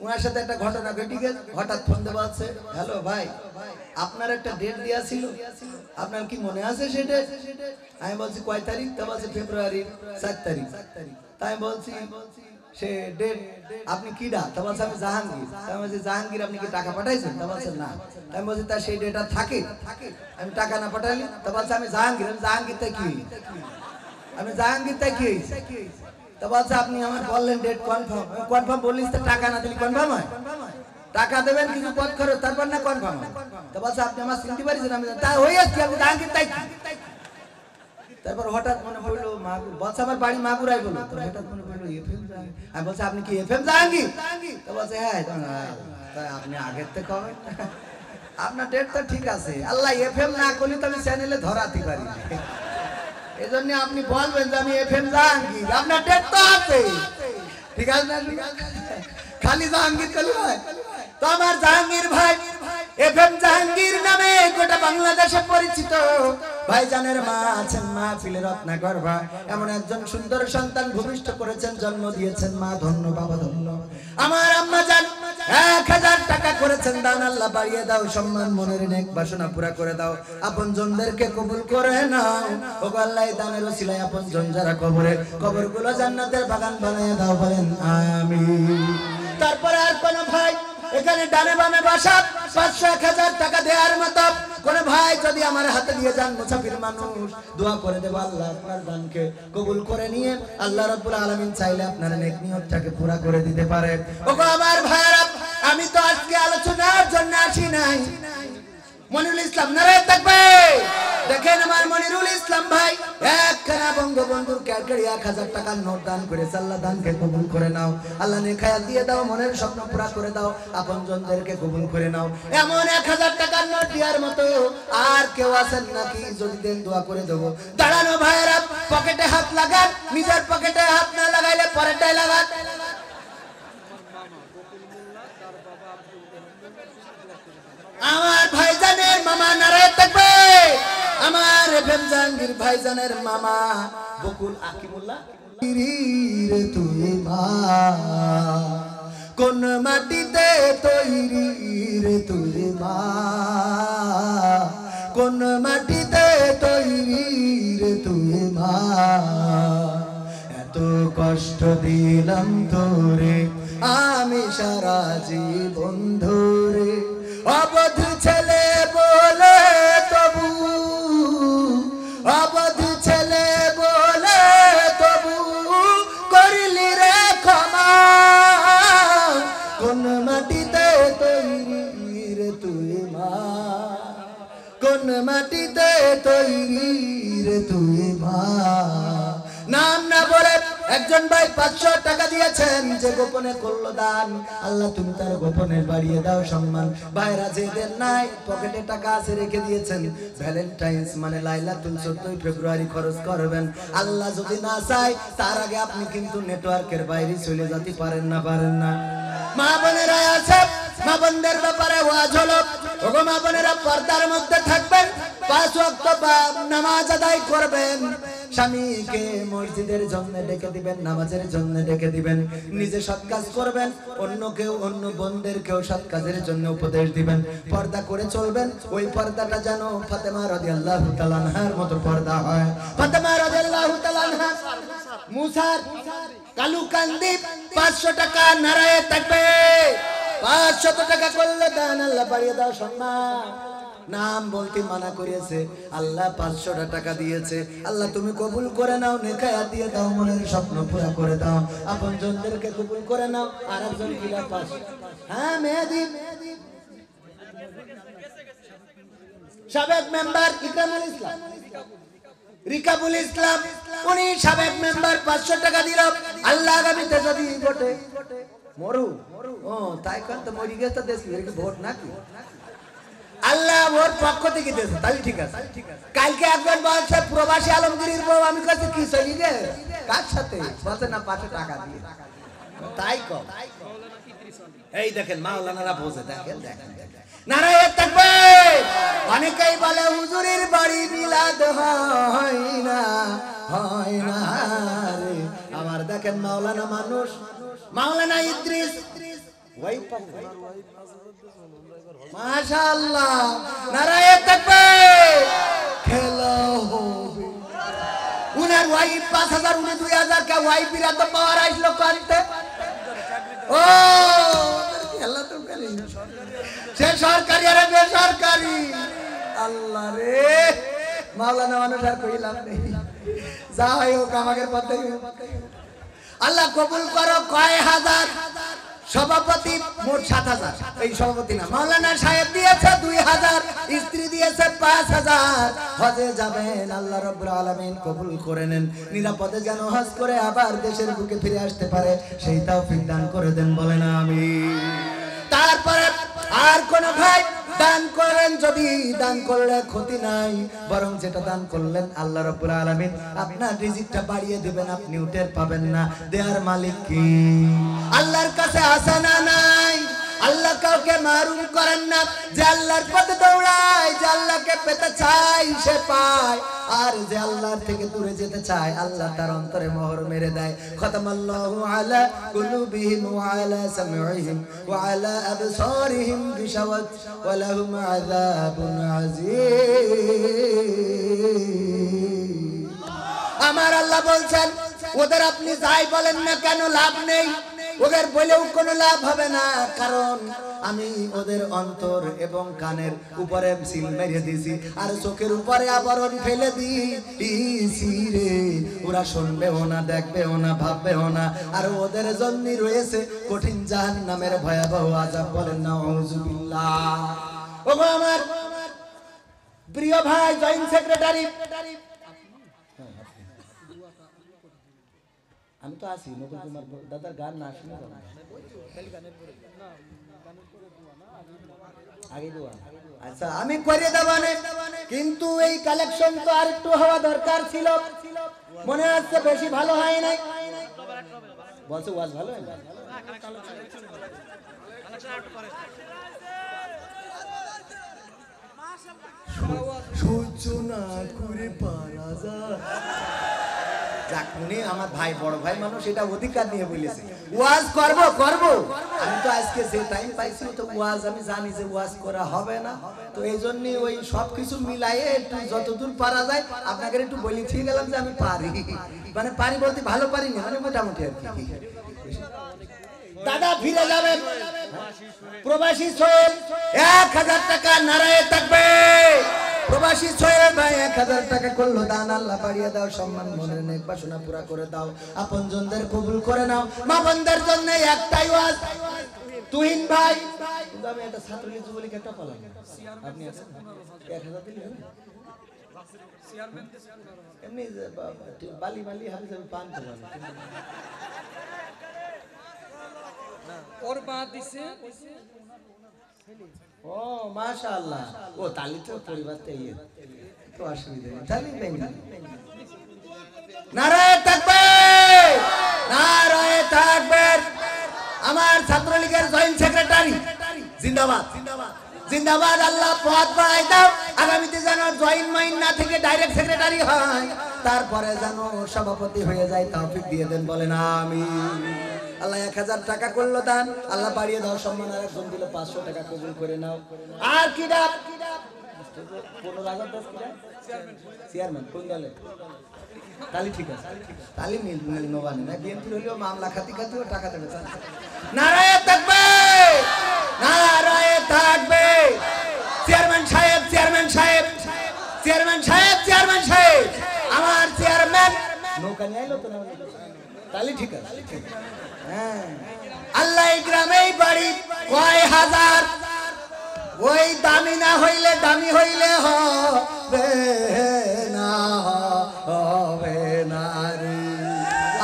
ওনার সাথে একটা ঘটনা ঘটে গেছে। হঠাৎ ফোন দিয়ে বলছে, হ্যালো ভাই, আপনার একটা ডেট দেওয়া ছিল, আপনার কি মনে আছে সেটা? আমি বলছি কয় তারিখ? তা বলছে ফেব্রুয়ারির 4 তারিখ। তাই বলছি সে ডেট আপনি কিডা? তা বলছে আমি জাহাঙ্গীর। তা বলছি জাহাঙ্গীর আপনি কি টাকা পাঠাইছেন? তা বলছে না। আমি বলছি তা সেই ডেট আর থাকে? আমি টাকা না পাঠাইলি? তা বলছে আমি জাহাঙ্গীর। আমি জাহাঙ্গীর তাই কি? আমি জাহাঙ্গীর তাই কি? তা বলছে আপনি আমার বললেন ডেট কনফার্ম। কনফার্ম বললিস তো টাকা না দিলে কনফার্ম হয়? টাকা দেবেন কিছু পথ খরচ, তারপর না কনফার্ম হয়। তা বলছে আপনি আমার চিনতে পারিছেন? আমি তা হয়ে যাচ্ছি, আমি জাহাঙ্গীর তাই কি? তারপর হঠাৎ মনে পড়লো মাগুর, বলছে আমার বাড়ি মাগুরাই বলো। তো হঠাৎ মনে পড়লো এফএম জাহাঙ্গীর। আমি বলছি আপনি কি এফএম জাহাঙ্গীর? তো বলছে হ্যাঁ। তাই আপনি আগের থেকে কবে? আপনার ডেট তো ঠিক আছে, আল্লাহ এফএম না করলে তো আমি চ্যানেলে ধরাতে পারি। এজন্য আপনি বলবেন যে আমি এফএম জাহাঙ্গীর, আপনার ডেট তো আছে, ঠিক আছে না? খালি জাহাঙ্গীর খালি ভাই তো আমার জাহাঙ্গীর ভাই এফএম জাহাঙ্গীর নামে গোটা বাংলাদেশে পরিচিত। ভাইজানের মা আছেন মাহফিলে রত্নাকর ভাই, এমন একজন সুন্দর সন্তান ভূমিষ্ঠ করেছেন, জন্ম দিয়েছেন মা, ধন্য বাবা ধন্য। আমার আম্মা জান 1000 টাকা করেছেন দান, আল্লাহ বাড়িয়ে দাও, সম্মান মনের নেক বাসনা পুরা করে দাও, আপনজনদেরকে কবুল করে নাও। ও আল্লাহ দানের ওসিলায় আপনজন যারা কবরে, কবরগুলো জান্নাতের বাগান বানিয়ে দাও, বলেন আমিন। তারপরে আর কোন ভাই এখানে ডানে বামে বসা 500-1000 টাকা দেওয়ার মতো কোন ভাই যদি আমার হাতে দিয়ে যান, মুসাফির মানুষ, দোয়া করে দেব আল্লাহ আপনার দানকে কবুল করে নিয়ে আল্লাহ রাব্বুল আলামিন চাইলে আপনার নেক নিয়তটাকে পুরা করে দিতে পারে। ওগো আমার ভাইরা, আমি তো আজকে আলোচনার জন্য আসি নাই। মনিরুল ইসলাম নারায়ে তাকবীর। দেখেন আমার মনিরুল ইসলাম ভাই একখানা বঙ্গবন্ধুর ক্যালকারি 1000 টাকার নোট দান করেছে। আল্লাহ দানকে কবুল করে নাও, আল্লাহ নেক হায়াত দিয়ে দাও, মনের স্বপ্ন পুরা করে দাও, আপনজনদেরকে কবুল করে নাও। এমন 1000 টাকার নোট দেওয়ার মতো আর কেউ আছেন নাকি? যদি দেন দোয়া করে দেবো। দাঁড়ানো ভাইরা, পকেটে হাত লাগান, নিজের পকেটে হাত না লাগাইলে পরেরটাই লাগান। আমার ভাইজানের মামা নারায়ে তাকবীর, আমার এফএম জাহাঙ্গীর ভাইজানের মামা বকুল আকিমুল্লাহ। রে তুই মা কোন মাটিতে তৈরি রে তুই মা, কোন মাটিতে তৈরি রে তুই মা, এত কষ্ট দিলাম তোরে আমি সারা জীবন ধরে, অবধ ছেলে বলে তবু, অবধ ছেলে বলে তবু করলি রে ক্ষমা, কোন মাটিতে তৈরি রে তুই মা, কোন মাটিতে তৈরি রে তুই মা। নাম না বলে একজন ভাই 500 টাকা দিয়েছেন, যে গোপনে করলো দান, আল্লাহ তুমি তার গোপনে বাড়িয়ে দাও সম্মান। ভাইরা যে দেন নাই পকেটে টাকা আছে রেখে দিয়েছেন, ভ্যালেন্টাইন্স মানে লাইলাতুল 14 ফেব্রুয়ারি খরচ করবেন। আল্লাহ যদি না চায় তার আগে আপনি কিন্তু নেটওয়ার্কের বাইরে চলে যেতে পারেন না, পারেন না। মা বোনেরা আছে, মা বোনদের ব্যাপারে ওয়াজ হলো, ওগো মা বোনেরা পর্দার মধ্যে থাকবেন, 5 ওয়াক্ত নামাজ আদায় করবেন, স্বামীকে মসজিদের জন্য ডেকে দিবেন, নামাজের জন্য ডেকে দিবেন, নিজে সৎ কাজ করবেন, অন্যকেও অন্য বোনদেরকেও সৎ কাজের জন্য উপদেশ দিবেন, পর্দা করে চলবেন। ওই পর্দাটা যেন ফাতেমা রাদিয়াল্লাহু তাআলা আনহার মতো পর্দা হয়। ফাতেমা রাদিয়াল্লাহু তাআলা আনহা মুসার কালু কান্দি 500 টাকা নারায়ে তাকবীর, 500 টাকা করলে দান, আল্লাহ বাড়িয়ে দাও সম্মান। নাম বলতে মানা করেছে, আল্লাহ 500 টাকা দিয়েছে, আল্লাহ তুমি কবুল করে নাও, নেক হায়াত দিয়ে দাও, মনের স্বপ্ন পুরা করে দাও, আপনজনদেরকে কবুল করে নাও। আর একজন কিলা পাস, হ্যাঁ মেহেদী সাবেক মেম্বার ইকরামুল ইসলাম, রিকাবুল ইসলাম, উনি সাবেক মেম্বার 500 টাকা দিল। আল্লাহ আগামীতে যদি ভোটে মরু, ও তাই কোন তো মরি গেছে তো দেশ কি ভোট নাকি? আল্লাহ ওর পক্ষ থেকে দিয়েছে, তাহলে ঠিক আছে। কালকে একজন বলছে প্রবাসী আলমগীরের বউ, আমি কাছে কি চলি গে কার সাথে, বলছে না 500 টাকা দিয়ে, তাই কম। এই দেখেন মাওলানারা বোঝে, দেখেন দেখেন নারায়ে তাকবীর। অনেকেই বলে হুজুরের বাড়ি মিলাদ হয় না, হয় না রে আমার। দেখেন মাওলানা মানুষ, মাওলানা ইদ্রিস মাশাআল্লাহ, নারায়ে তাকবীর। খেলা হবে। উনার ওয়াইফ 5000, উনি 2000, কে ওয়াইফের এত পাওয়ার আসলো কানতে? ও খেলা তো খালি সে সরকারি আর বেসরকারি। আল্লাহ রে, মাওলানা মানুষ আর কইলাম নেই। যা হয় হোক, আমাদের পথে আল্লাহ কবুল করো। কয় হাজার সভাপতি, মোট 7000। এই সভাপতি না, মাওলানা সাহেব দিয়েছে 2000, স্ত্রী দিয়েছে 5000। হজে যাবেন, আল্লাহ রাব্বুল আলামিন কবুল করে নেন। নিরাপদে যেন হজ করে আবার দেশের বুকে ফিরে আসতে পারে, সেই তৌফিক দান করে দেন, বলেন আমিন। তারপরে আর কোন ভাই দান করেন, যদি দান করলে ক্ষতি নাই, বরং যেটা দান করলেন আল্লাহ রাব্বুল আলামিন আপনার রিজিকটা বাড়িয়ে দিবেন, আপনি টের পাবেন না। দেয়ার মালিক কি? আল্লাহর কাছে আছে না নাই? আল্লাহ কাউকে মারুম করেন না। যে আল্লাহর পথে দৌড়ায়, যে আল্লাহকে পেতে চায়, সে পায়। আর যে আল্লাহর থেকে দূরে যেতে চায়, আল্লাহ তার অন্তরে মোহর মেরে দেয়। খতামাল্লাহু আলা কুলুবিহিম ওয়া আলা সামঈহিম ওয়া আলা আবসারিহিম গিশাওয়াত ওয়া লাহুম আযাবুন আযীম। আমার আল্লাহ বলছেন, ওদের আপনি যাই বলেন না কেন লাভ নেই, ওদের বলেও কোনো লাভ হবে না, কারণ আমি ওদের অন্তর এবং কানের উপরে সিল মেরে দিয়েছি, আর চোখের উপরে আবরণ ফেলে দিয়েছি রে। ওরা শুনবেও না, দেখবেও না, ভাববেও না, আর ওদের জন্য রয়েছে কঠিন জাহান্নামের ভয়াবহ আযাব। বলেন নাউযুবিল্লাহ। ওগো আমার প্রিয় ভাই জয়েন্ট সেক্রেটারি, আমি তো আছি নকুল কুমার দাদার গান না শুনে আগে দোয়া। আচ্ছা, আমি করে দেবো, কিন্তু এই কালেকশন তো আর একটু হওয়া দরকার ছিল। মনে হচ্ছে বেশি ভালো হয় নাই। বলছে ওয়াজ ভালো হয় না, সহ্য না করে পারা যায়। আমার ভাই, বড় ভাই মানুষ, এটা অধিকার নিয়ে বলেছে ওয়াজ করব। আমি তো আজকে যে টাইম পাইছি, তো ওয়াজ আমি জানি যে ওয়াজ করা হবে না, তো এই জন্য ওই সবকিছু মিলাইয়ে একটু যতদূর পারা যায় আপনাকে একটু বলি ঠিক গেলাম যে আমি পারি। মানে পারি বলতে ভালো পারি না, মানে মোটামুটি আর কি। দাদা ফিরে যাবেন, প্রবাসী সোহেল 1000 টাকা, নারায়ে তাকবীর। প্রবাসী সোহেল ভাই 1000 টাকা করলো দান, আল্লাহ বাড়িয়ে দাও, সম্মান মনের নেক বাসনা পুরা করে দাও, আপনজনদের কবুল করে নাও। মা বোনদের জন্য একটাই ওয়াজ, তুহিন ভাই। কিন্তু আমি একটা ছাত্রলীগ যুবলীগ একটা পালাম, আপনি আছেন 1000 দিলে এমনি বালি বালি হাতে পান তো ওর বাদ দিছে। ও মাশাআল্লাহ, ও তালি তো পরিবারতে তো অসুবিধা নেই, তালি নেই। নারায়ে তাকবীর, নারায়ে তাকবীর। আমার ছাত্রলীগের জয়েন্ট সেক্রেটারি জিন্দাবাদ, জিন্দাবাদ। আল্লাহ পথ বাড়াই দাও, আগামীতে যেন জয়েন্ট মাইন্ড না থেকে ডাইরেক্ট সেক্রেটারি হয়, তারপরে যেন সভাপতি হয়ে যায়, তৌফিক দিয়ে দেন, বলেন আমিন। আল্লাহ 1000 টাকা করলো দান, আল্লাহ বাড়িয়ে দাও, সম্মান। আর একজন দিল 500 টাকা, কবুল করে নাও। আর কি ডাক? 15,000 চেয়ারম্যান কোন দলে? তালি ঠিক আছে, তালি নোবানি না, বিএনপি হলেও মামলা খাতি খাতিও টাকা দেবে। নারায়ে তাকবীর, নারায়ে তাকবীর। চেয়ারম্যান সাহেব, চেয়ারম্যান সাহেব, চেয়ারম্যান সাহেব, চেয়ারম্যান সাহেব, আমার চেয়ারম্যান নৌকা নিয়ে আইলো তো না, তালি ঠিক আছে। হ্যাঁ, আল্লাহ এই গ্রামেই বাড়ি কয় হাজার, ওই দামি না হইলে দামি হইলে হবে না, হবে না রে।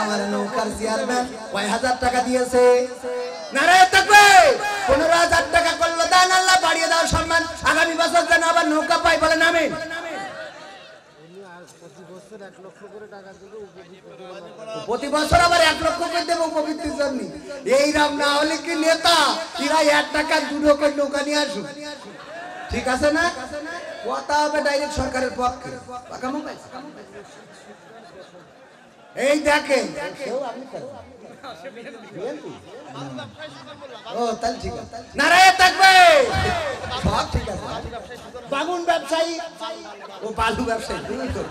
আমার নৌকার চেয়ারম্যান কয় হাজার টাকা দিয়েছে, নারায়ে তাকবীর। 15,000 টাকা করলো দান, আল্লাহ বাড়িয়ে দাও, সম্মান। আগামী বছর যেন আবার নৌকা পাই, বলেন আমিন। প্রতি বছর আবার 1 লক্ষ করে দেবো উপবৃত্তির জন্য। এই রাম না হলে কি নেতা, এরা 1 টাকা 2 করে নৌকা নিয়ে আসুক, ঠিক আছে না? কথা হবে ডাইরেক্ট সরকারের পক্ষে। এই দেখেন, ও তাহলে ঠিক আছে, নারায়ে তাকবীর। সব ঠিক আছে। বাগুন ব্যবসায়ী ও বালু ব্যবসায়ী, বুঝলি তো?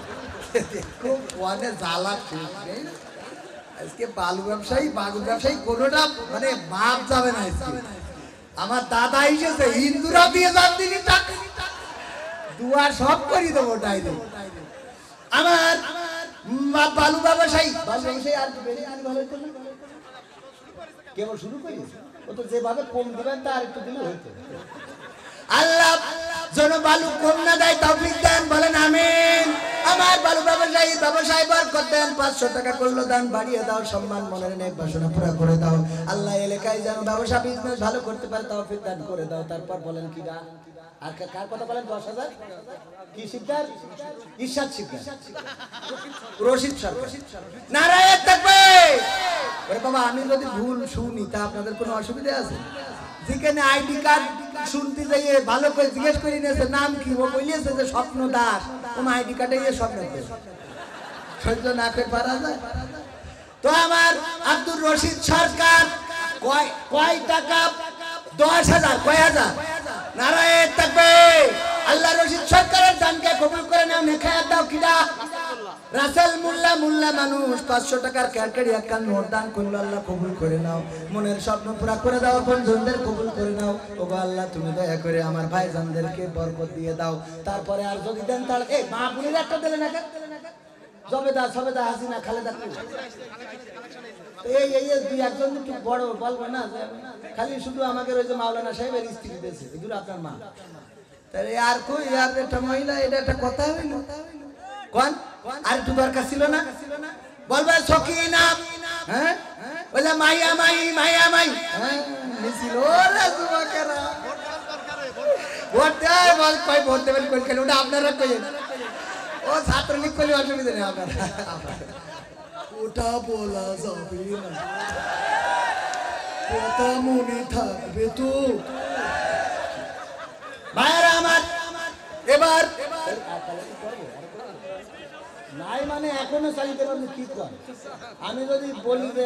খুব ওয়ানে জ্বালা শেষ নেই। আজকে বালু ব্যবসায়ী বাগুন ব্যবসায়ী কোনোটা মানে মাপ যাবে না আজকে। আমার দাদা এসেছে, হিন্দুরা দিয়ে যান তিনি টাকা, দুয়া সব করি দেবো ডাইরেক্ট। আমার বালু ব্যবসায়ী, বালু ব্যবসায়ী আর বেশি দিন ভালো হতো না, কেবল শুরু করি। ও তো যেভাবে কম দিবেন তার একটু দিলে হইতো। আল্লাহ যেন বালু কম না দেয় তৌফিক দেন, বলেন আমিন। আমার বালু ব্যবসায়ী বরকত দেন, 500 টাকা করলো দান বাড়িয়ে দাও, সম্মান মনের নেক বাসনা পুরা করে দাও। আল্লাহ এলাকায় যেন ব্যবসা বিজনেস ভালো করতে পারে তৌফিক দান করে দাও। তারপর বলেন কি দা আর কার কথা বলেন? 10,000 কি শিকদার? ইরশাদ শিকদার, রশিদ সরকার। নারায়ে তাকবীর। ওরে বাবা, আমি যদি ভুল শুনি তা আপনাদের কোনো অসুবিধা আছে? যেখানে আইডি কার্ড শুনতে যাইয়ে ভালো করে জিজ্ঞেস করে নিয়েছে নাম কি, ও বলিয়েছে যে স্বপ্ন দাস, তোমার আইডি কার্ডে গিয়ে স্বপ্ন দাস, সহ্য না করে পারা যায়? তো আমার আব্দুর রশিদ সরকার কয় টাকা? 10,000। কয় হাজার? নারায়ে তাকবীর। আল্লাহ রশিদ সরকারের দানকে কবুল করে নাও, নেখায়াত দাও। কিডা? রাসেল মোল্লা মানুষ 500 টাকার ক্যারকারি একটা নোট দান করলো, আল্লাহ কবুল করে নাও, মনের স্বপ্ন পুরা করে দাও, বন্ধুদের কবুল করে নাও। ওগো আল্লাহ, তুমি দয়া করে আমার ভাইজানদেরকে বরকত দিয়ে দাও। তারপরে আর যদি দেন তাহলে এই মা বোনের একটা দিলে না, সবেদা হাসিনা খালেদা, এই দুই একজন একটু বড় বলবো না যে খালি শুধু আমাকে ওই যে মাওলানা সাহেবের স্ত্রী দিয়েছে, এগুলো আপনার মা। তাহলে আর কই আর একটা মহিলা, এটা একটা কথা হইল? কোন আর একটু দরকার ছিল না? বলবে সকিনা, হ্যাঁ বলে মাইয়া মাই হ্যাঁ মিছিল। ওরে যুবকেরা ভোট দেয়, বল কই ভোট দেবেন কোন কেন? ওটা আপনারা কইেন, ও ছাত্রলীগ করলে অসুবিধা নেই আপনার, ওটা বলা যাবে না, কথা মনে থাকবে তো ভাইরা আমার। এবার নাই মানে এখনো চালিতে পারবো কি কর? আমি যদি বলি যে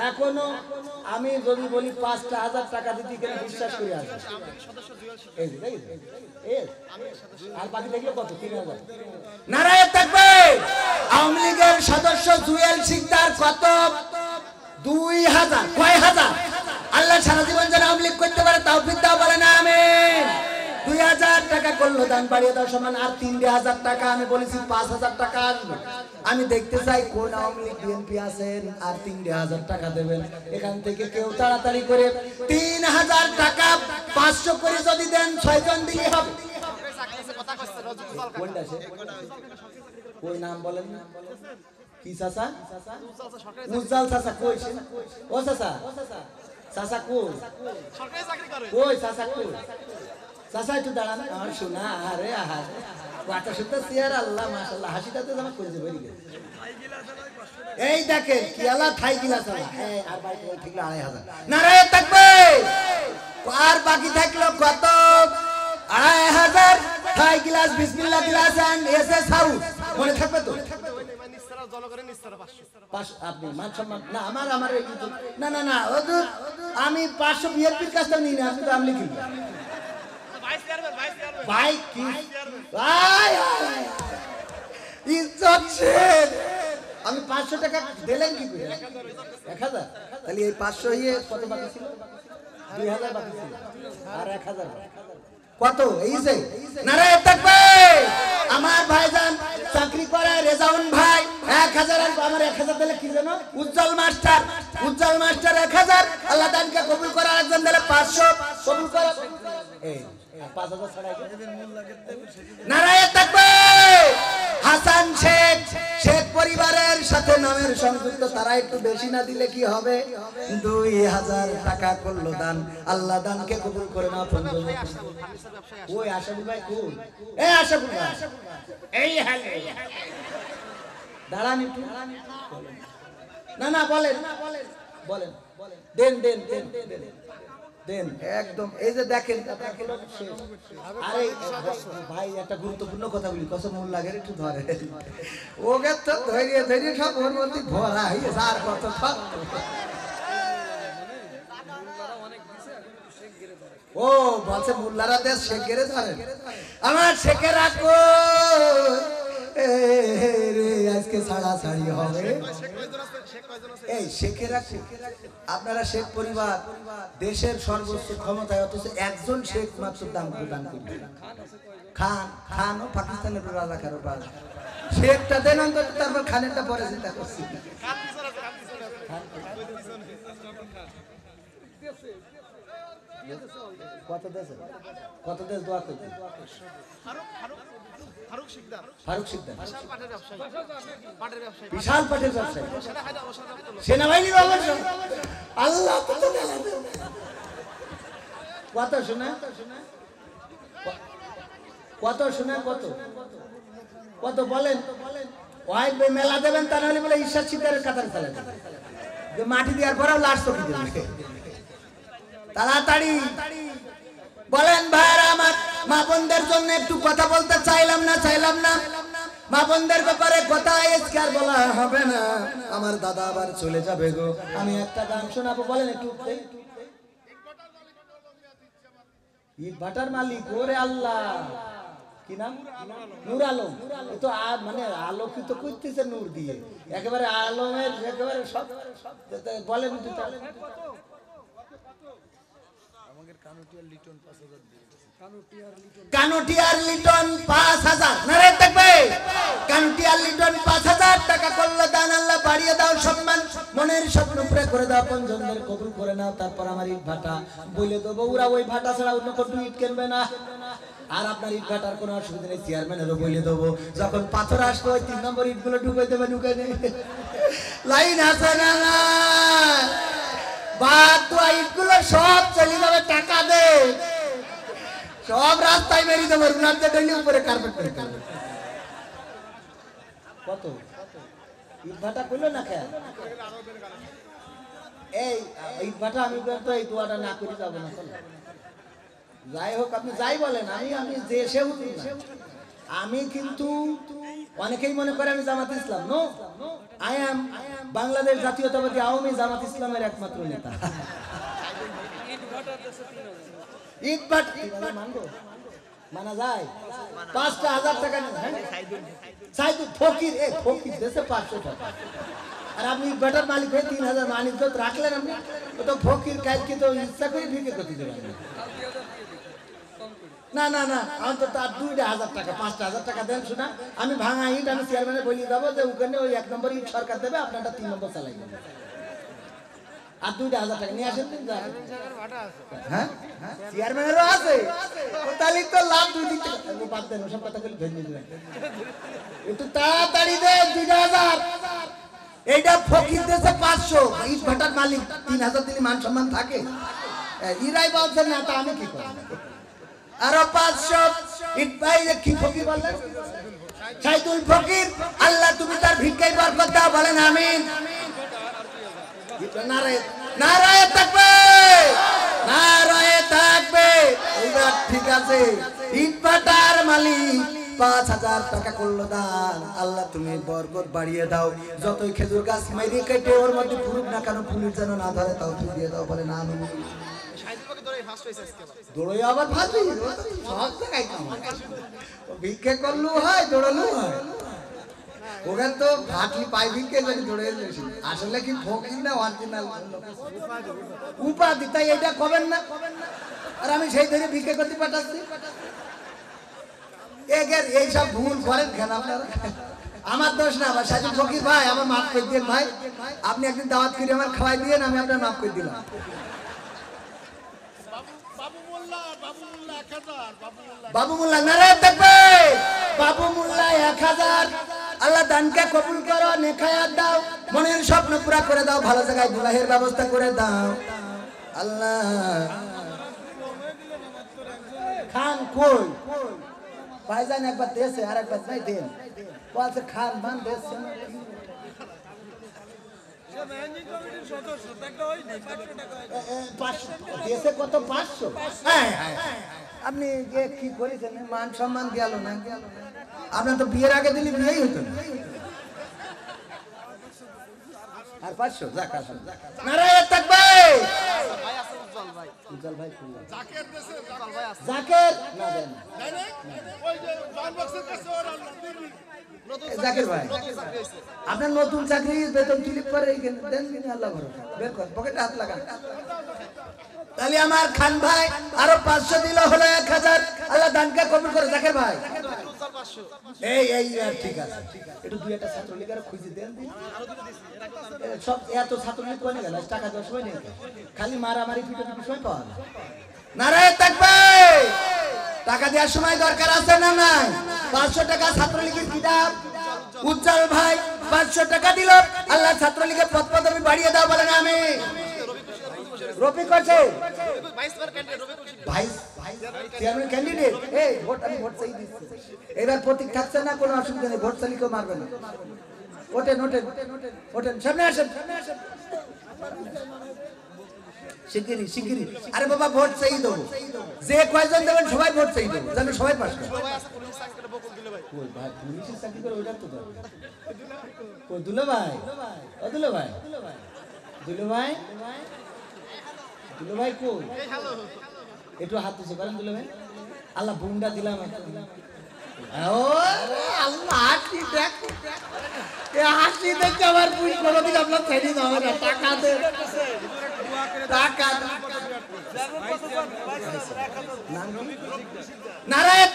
এখনো আমি যদি বলি 5,000 টাকা দিতে কেন বিশ্বাস করে আসবে? আর বাকি দেখলে কত? 3,000। নারায়ে তাকবীর। আওয়ামী লীগের সদস্য জুয়েল শিকদার কত? 2,000। কয় হাজার? আল্লাহ সারা জীবন যেন আওয়ামী লীগ করতে পারে তৌফিক দাও, বলেন আমিন। 2,000 টাকা করলো দান বাড়িয়ে দাও সমান আর 3,000 টাকা। আমি বলেছি 5,000 টাকা আসবে। আমি দেখতে চাই কোন আওয়ামী লীগ বিএনপি আছেন আর 3,000 টাকা দেবেন। এখান থেকে কেউ তাড়াতাড়ি করে 3,000 টাকা 500 করে যদি দেন 6 জন দিলে হবে। কোনটা সে? কোন নাম বলেন না? কি চাচা? উজ্জ্বল চাচা। কই সে? ও চাচা, চাচা কই? সরকারি চাকরি করে। কই চাচা কই? চাচা একটু দাঁড়ান, আমার শোনা। আরে আহার কথা শুনতে চেয়ার, আল্লাহ মাশাআল্লাহ, হাসিটাতে আমার করে যে বেরিয়ে গেছে। এই দেখেন কিয়ালা থাই গিলা চালা, আর বাকি থাকলো 2,500। নারায়ে তাকবীর। আর বাকি থাকলো কত? 2,500 থাই গিলাস, বিসমিল্লাহ গিলাস এন্ড এসএস হাউস। মনে থাকবে তো? আপনি মান সম্মান না আমার না না না, আমি 500 বিএনপির কাছে নিই না, আপনি তো আমলি কি ভাই কি ভাই ইজ্জত শেখ। আমি 500 টাকা দিলেন কি করে? 1,000। তাহলে এই 500 ইয়ে কত বাকি ছিল? 2,000 বাকি ছিল আর 1,000 কত? এই যে নারায়ে তাকবীর। আমার ভাইজান চাকরি করে রেজাউন ভাই 1,000 আর আমার 1,000 দিলে কি জানো? উজ্জ্বল মাস্টার 1,000। আল্লাহ দানকে কবুল করে। আরেকজন দিলে 500 কবুল করে। এই 5,000 ছাড়াই নারায়ে তাকবীর। হাসান শেখ পরিবারের সাথে নামের সংযুক্ত, তারা একটু বেশি না দিলে কি হবে? 2,000 টাকা করলো দান। আল্লাহ দানকে কবুল করে না। ওই আশাফুল ভাই কোন? এই আশাফুল ভাই এই হালে দাঁড়ান একটু। না না বলেন দেন দেন একদম এই যে দেখেন আরে ভাই একটা গুরুত্বপূর্ণ কথা বলি কসম মূল লাগে একটু ধরে ওকে তো ধৈর্য ধৈর্য সব ওর মধ্যে ভরা হয়েছে আর কত সব ও বলছে মোল্লারা দেশ শেখ গেরে ধরেন আমার শেখে রাখো রে আজকে ছাড়া ছাড়ি হবে এই শেখেরা আপনারা শেখ পরিবার দেশের সর্বোচ্চ ক্ষমতায় অথচ একজন শেখ মাত্র দান প্রদান করবে খান খানও পাকিস্তানের রাজাকারও পাল শেখটা দেন অন্তত তারপর খানেরটা পরে চিন্তা করছি কত দেশ দোয়া করবে ফারুক সিকদার বিশাল পাটের ব্যবসায়ী সেনাবাহিনীর অবশ্য আল্লাহ কত শোনা কত শোনা কত কত বলেন ওই মেলা দেবেন তা নাহলে বলে ঈশ্বর সিকদারের কাতারে চালান মাটি দেওয়ার পরেও লাশ চকি দেবেন তাড়াতাড়ি বলেন ভাইরা আমার মা বোনদের জন্য একটু কথা বলতে চাইলাম না মা বোনদের ব্যাপারে কথা আজকে আর বলা হবে না আমার দাদা আবার চলে যাবে গো আমি একটা গান শোনাবো বলেন একটু ইট ভাটার মালিক ওরে আল্লাহ কি নাম নূর আলম তো মানে আলোকিত করতেছে নূর দিয়ে একেবারে আলমের একেবারে সব বলেন কানুটিয়ার লিটন 5000 নারে থাকবে কানুটিয়ার লিটন 5000 টাকা করলো দান আল্লাহ বাড়িয়ে দাও সম্মান মনের স্বপ্ন পুরো করে দাও পঞ্জনদের কবুল করে নাও তারপর আমার ইট ভাটা বলে দেবো ওরা ওই ভাটা ছাড়া অন্য কোনো ইট কিনবে না আর আপনার ইট ভাটার কোনো অসুবিধা নেই চেয়ারম্যানেরও বলে দেবো যখন পাথর আসবে ওই 3 নম্বর ইটগুলো ঢুকাই দেবে ঢুকাই নেই লাইন আছে না বাদ তো ইটগুলো সব চলে যাবে টাকা দে সব রাস্তায় বেরিয়ে দেবো রুনারতে ডেলি উপরে কার্পেট করে কার্পেট কত ইট ভাটা করলো না খেয়াল এই ইট ভাটা আমি তো এই দোয়াটা না করে যাবো না যাই হোক আপনি যাই বলেন আমি দেশেও আমি কিন্তু অনেকেই মনে করে আমি জামাত ইসলাম নো আই এম বাংলাদেশ জাতীয়তাবাদী আওয়ামী জামাত ইসলামের একমাত্র নেতা ইট ভাটা মানা যায় 5,000 টাকা সাইদুল ফকির ফকির দেশে 500 টাকা আর আপনি ইট ভাটার মালিক হয়ে 3,000 মালিক তো রাখলেন আপনি ও তো ফকির কাজকে তো ইচ্ছা করে ভিকে করতে দেবেন না না না অন্তত আর 2,000 টাকা 5,000 টাকা দেন শোনা আমি ভাঙা ইট আমি চেয়ারম্যানে বলি যাবো যে ওখানে ওই 1 নম্বর ইট সরকার দেবে আপনারটা 3 নম্বর চালাই দেবে আর 2,000 টাকা নিয়ে আসেন হ্যাঁ চেয়ারম্যানেরও আছে তাহলে তো লাভ 2 দিক থেকে বাদ দেন ওসব কথা বলে ভেঙে দিবেন একটু তাড়াতাড়ি দেন 2,000 এইটা ফকির দেশে 500 ইট ভাটার মালিক 3,000 দিলে মান সম্মান থাকে ইরাই বলছেন না তা আমি কি করব আরো 500 ইট ভাই কি ফকির বললেন সাইদুল ফকির আল্লাহ তুমি তার ভিক্ষায় বরকত দাও বলেন আমিন নারায়ে থাকবে এইবার ঠিক আছে ইট ভাটার মালিক 5,000 টাকা করলো দান আল্লাহ তুমি বরকত বাড়িয়ে দাও যতই খেজুর গাছ মেরে কেটে ওর মধ্যে ফুলুক না কেন ফুলের যেন না ধরে তাও তুমি দিয়ে দাও বলে না আমি দৌড়ই আবার ভাবি সব জায়গায় ভিক্ষে করলেও হয় দৌড়ালেও হয় ওখানে তো ভাটলি পাই ভিক্ষে যদি দৌড়ে আসলে কি ফকির না অরিজিনাল উপাধি তাই এটা করবেন না আর আমি সেই ধরে ভিক্ষে করতে পাঠাচ্ছি এইসব ভুল করেন কেন আপনারা আমার দোষ না আবার সাজু ফকির ভাই আমার মাফ করে দিন ভাই আপনি একদিন দাওয়াত করে আমার খাওয়াই দিয়েন আমি আপনার মাফ করে দিলাম বাবু মোল্লা নারায়ে থাকবে বাবু মোল্লা 1000 আল্লাহ দানকে কবুল করো নেখায়াত দাও মনের স্বপ্ন পুরা করে দাও ভালো জায়গায় বিবাহের ব্যবস্থা করে দাও আল্লাহ খান কই ভাইজান একবার দেশে আর একবার নাই দেন বলছে খান মান দেশে দেশে কত 500? আপনি যে কি করেছেন মান সম্মান গেল না আপনার তো বিয়ের আগে দিলে বিয়েই হতো না আর 500 যাক আসুন নারায়ে তাকবীর। উজ্জ্বল ভাই জাকের না দেন জাকির ভাই আপনার নতুন চাকরি বেতন ক্লিক করে এইখানে দেন কিনা আল্লাহ ভরসা বের কর পকেটে হাত লাগান তাহলে আমার খান ভাই আরো 500 দিল হলো 1000 আল্লাহ দানকে কবুল করে জাকির ভাই এই ঠিক আছে একটু দুই একটা ছাত্রলীগের খুঁজে দেন দিন সব এত ছাত্রলীগ কোনে গেল টাকা দেওয়ার সময় নেই খালি মারামারি পিটাপিটি সময় পাওয়া যায় নারায়ে তাকবীর টাকা দেওয়ার সময় দরকার আছে না নাই 500 টাকা ছাত্রলীগের কিতাব উজ্জ্বল ভাই 500 টাকা দিল আল্লাহ ছাত্রলীগের পদ পদবি বাড়িয়ে দাও বলেন আমিন রফিক করছে ভাই চেয়ারম্যান ক্যান্ডিডেট এই ভোট আমি ভোট চাই দিচ্ছি এবার প্রতীক থাকছে না কোনো অসুবিধা নেই ভোট চাইলে কেউ মারবে না ওঠেন সামনে আসেন শিগগিরি আরে বাবা ভোট চাই দেবো যে কয়জন দেবেন সবাই ভোট চাই দেবো যেন সবাই পাস করে ভাই পুলিশের চাকরি করে ওইটার তো দরকার কই দুলো ভাই কই একটু হাত তুলছে করেন দুলো ভাই আল্লাহ বুমটা দিলাম ও আল্লাহ হাসি দেখ এ হাসি দেখে আমার পুলিশ কোনোদিন আপনার ছেড়ে দেবে না টাকা দে নারায়ে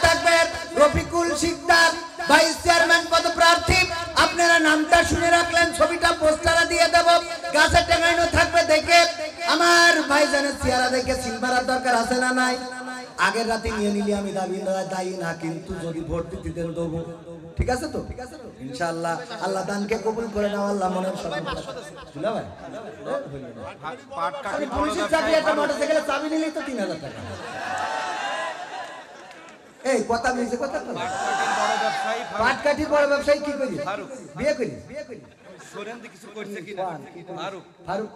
তাকবীর রফিকুল শিকদার ভাইস চেয়ারম্যান পদপ্রার্থী আপনারা নামটা শুনে রাখলেন ছবিটা পোস্টারে দিয়ে দেব গাছে টাঙানো থাকবে দেখে আমার ভাইজানের চেহারা দেখে সিলভারের দরকার আছে না নাই আগের রাতে নিয়ে নিলি আমি দায়ী না কিন্তু যদি ভোট দিতে দেন দেবো ঠিক আছে তো ইনশাআল্লাহ আল্লাহ দানকে কবুল করে নাও আল্লাহ মনের সব বুঝলা ভাই পাটকাঠি পুলিশের চাবি একটা মোটরসাইকেলে চাবি নিলেই তো 3000 টাকা এই কথা মিছে কথা পাটকাঠির বড় ব্যবসায়ী কি করি বিয়ে করি সোরেন্দ্র কিছু করছে কি না ফারুক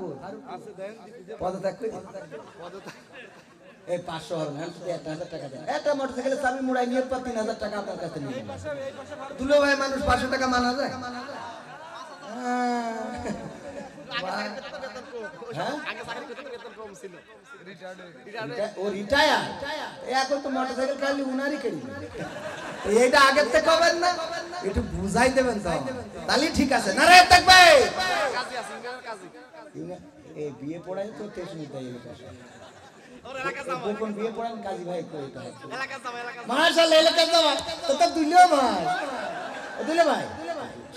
আছে দেন পদত্যাগ করি এই 500 হবে না 1000 টাকা দেন একটা মোটরসাইকেলে চাবি মুড়াই নিয়ে 3000 টাকা আপনার কাছে নিয়ে দুলো ভাই মানুষ 500 টাকা মানা যায় ও রিটায়ার এখন তো মোটরসাইকেল খালি উনারই কিনি এইটা আগের থেকে হবেন না একটু বুঝাই দেবেন তো তাহলে ঠিক আছে নারায়ে তাকবীর এই বিয়ে পড়াই তো টেনশন নিতে কোন বিয়ে পড়ান কাজী ভাই কইতে হয় মাশাআল্লাহ এলাকা যাওয়া তো দুলো ভাই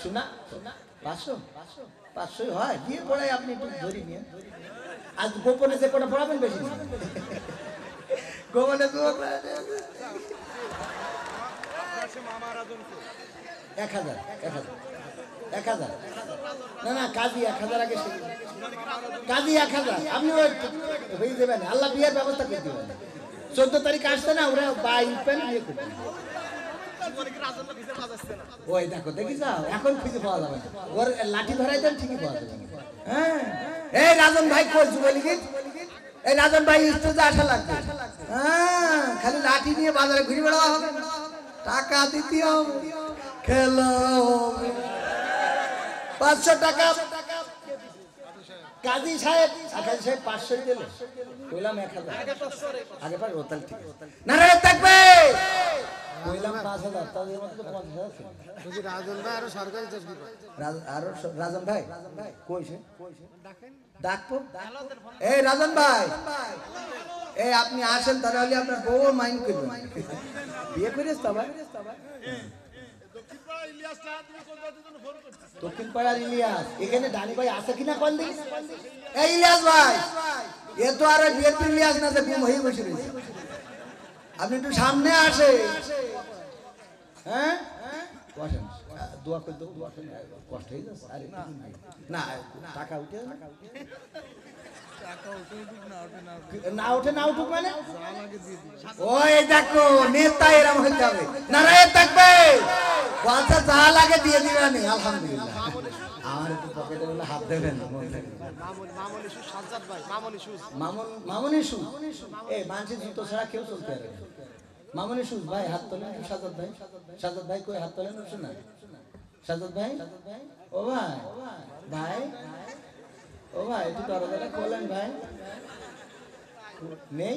শোনা 500 হয় বিয়ে পড়াই আপনি একটু ধরি নিয়ে আজ গোপনে যে কোটা পড়াবেন বেশি গোপনে 1000 না কাজী 1000 আগে কাজী 1000 আপনি হয়ে যাবেন আল্লাহ বিয়ের ব্যবস্থা করে দিবেন 14 তারিখ আসছে না ওরা বাই পেন বিয়ে করবে ওই দেখো দেখি যাও এখন খুঁজে পাওয়া যাবে ওর লাঠি ধরাই দেন ঠিকই পাওয়া যাবে হ্যাঁ এই রাজন ভাই কই যুবলীগের এই রাজন ভাই স্টেজে আসা লাগবে হ্যাঁ খালি লাঠি নিয়ে বাজারে ঘুরে বেড়াওয়া হবে টাকা দিতে হবে খেলা হবে 500 টাকা কাজী সাহেব 500 দিলে কইলাম 1000 আগে পার রোতাল ঠিক নারায়ে তাকবীর কইলাম 5000 তাদের মধ্যে তো 50000 ছিল বুঝি রাজন ভাই আরো সরকারি চাকরি পায় আরো রাজন ভাই কইছে ডাকবো এই রাজন ভাই এই আপনি আসেন তাহলে আপনার বউ মাইন্ড করবেন বিয়ে করিস তো ভাই দক্ষিণ পাড়ার ইলিয়াস এখানে ডানি ভাই আছে কিনা কোন দিন এই ইলিয়াস ভাই এ তো আর বিএনপি ইলিয়াস না যে ঘুম হয়ে বসে রয়েছে আপনি একটু সামনে আসে হ্যাঁ বসেন দোয়া করে দেবো কষ্ট হয়ে যাচ্ছে আরে না টাকা উঠে না উঠুক মানে ওই দেখো নেতা এরম হইতে হবে নারায়ে তাকবীর বলছে যা লাগে দিয়ে দিবেন আলহামদুলিল্লাহ বলে হাত দেবেন না, মনে থাকে। মামুনি সুজ এই মানসিক জুতো ছাড়া কেউ চলতে পারে না। মামুনি সুজ ভাই হাত তোলেন তো। সাজাদ ভাই, সাজাদ ভাই কই হাত তোলেন? শোনা সাজাদ ভাই, ও ভাই ভাই, ও ভাই একটু দরজাটা খোলেন ভাই। নেই